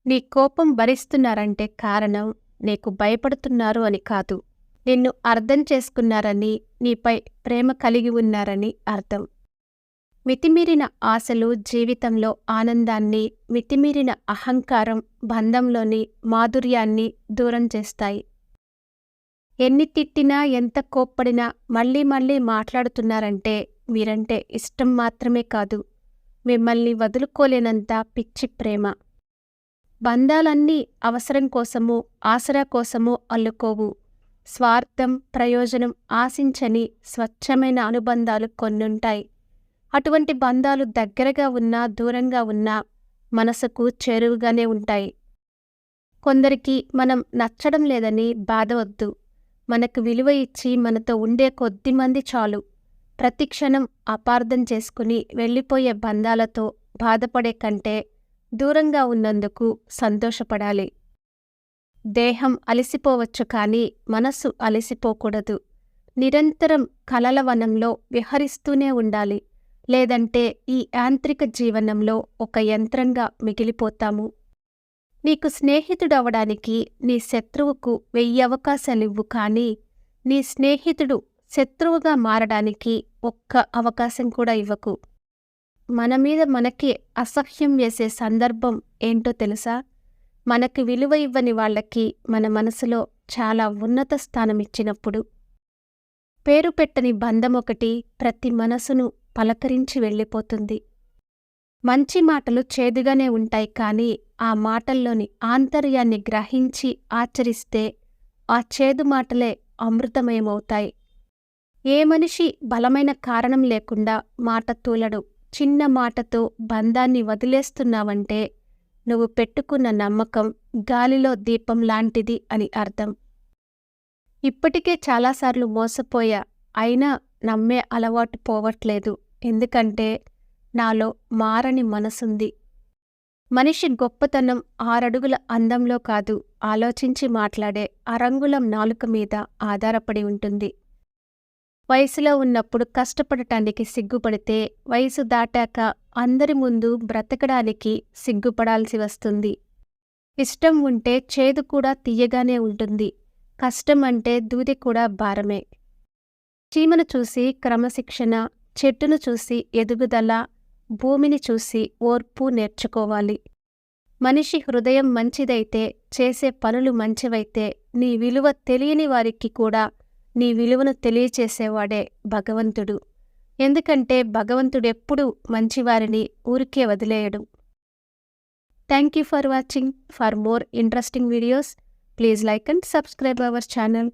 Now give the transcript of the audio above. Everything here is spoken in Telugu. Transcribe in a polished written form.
నీ కోపం భరిస్తున్నారంటే కారణం నీకు భయపడుతున్నారు అని కాదు. నిన్ను అర్థం చేసుకున్నారని, నీపై ప్రేమ కలిగి ఉన్నారని అర్థం. మితిమీరిన ఆశలు జీవితంలో ఆనందాన్ని, మితిమీరిన అహంకారం బంధంలోని మాధుర్యాన్ని దూరం చేస్తాయి. ఎన్ని తిట్టినా, ఎంత కోప్పడినా మళ్ళీ మళ్ళీ మాట్లాడుతున్నారంటే మీరంటే ఇష్టం మాత్రమే కాదు, మిమ్మల్ని వదులుకోలేనంత పిచ్చి ప్రేమ. బంధాలన్నీ అవసరం కోసమో, ఆసరా కోసమో అల్లుకోవు. స్వార్థం, ప్రయోజనం ఆశించని స్వచ్ఛమైన అనుబంధాలు కొన్నుంటాయి. అటువంటి బంధాలు దగ్గరగా ఉన్నా, దూరంగా ఉన్నా మనసుకు చేరువుగానే ఉంటాయి. కొందరికి మనం నచ్చడం లేదని బాధవద్దు. మనకు విలువ ఇచ్చి మనతో ఉండే కొద్దిమంది చాలు. ప్రతిక్షణం అపార్థం చేసుకుని వెళ్ళిపోయే బంధాలతో బాధపడే కంటే దూరంగా ఉన్నందుకు సంతోషపడాలి. దేహం అలసిపోవచ్చు కానీ మనస్సు అలసిపోకూడదు. నిరంతరం కలల వనంలో విహరిస్తూనే ఉండాలి. లేదంటే ఈ యాంత్రిక జీవనంలో ఒక యంత్రంగా మిగిలిపోతాము. నీకు స్నేహితుడవడానికి నీ శత్రువుకు 1000 అవకాశాలివ్వు కానీ నీ స్నేహితుడు శత్రువుగా మారడానికి ఒక్క అవకాశం కూడా ఇవ్వకు. మన మీద మనకే అసహ్యం వేసే సందర్భం ఏంటో తెలుసా? మనకి విలువ ఇవ్వని వాళ్ళకి మన మనసులో చాలా ఉన్నత స్థానమిచ్చినప్పుడు. పేరు పెట్టని బంధమొకటి ప్రతి మనసును పలకరించి వెళ్ళిపోతుంది. మంచి మాటలు చేదుగానే ఉంటాయి కానీ ఆ మాటల్లోని ఆంతర్యాన్ని గ్రహించి ఆచరిస్తే ఆ చేదు మాటలే అమృతమయమవుతాయి. ఏ మనిషి బలమైన కారణం లేకుండా మాట తూలడు. చిన్న మాటతో బంధాన్ని వదిలేస్తున్నావంటే నువ్వు పెట్టుకున్న నమ్మకం గాలిలో దీపం లాంటిది అని అర్థం. ఇప్పటికే చాలాసార్లు మోసపోయా, అయినా నమ్మే అలవాటు పోవట్లేదు. ఎందుకంటే నాలో మారని మనసుంది. మనిషి గొప్పతనం 6 అడుగుల అందంలో కాదు, ఆలోచించి మాట్లాడే అరంగుళం నాలుక మీద ఆధారపడి ఉంటుంది. వయసులో ఉన్నప్పుడు కష్టపడటానికి సిగ్గుపడితే వయసు దాటాక అందరి ముందు బ్రతకడానికి సిగ్గుపడాల్సి వస్తుంది. ఇష్టం ఉంటే చేదు కూడా తియ్యగానే ఉంటుంది. కష్టం అంటే దూది కూడా భారమే. చీమను చూసి క్రమశిక్షణ, చెట్టును చూసి ఎదుగుదల, భూమిని చూసి ఓర్పు నేర్చుకోవాలి. మనిషి హృదయం మంచిదైతే, చేసే పనులు మంచివైతే నీ విలువ తెలియని వారికి కూడా నీ విలువను తెలియచేసేవాడే భగవంతుడు. ఎందుకంటే భగవంతుడెప్పుడూ మంచివారిని ఊరికే వదిలేయడు. Thank you for watching. For more interesting videos, please like and subscribe our channel.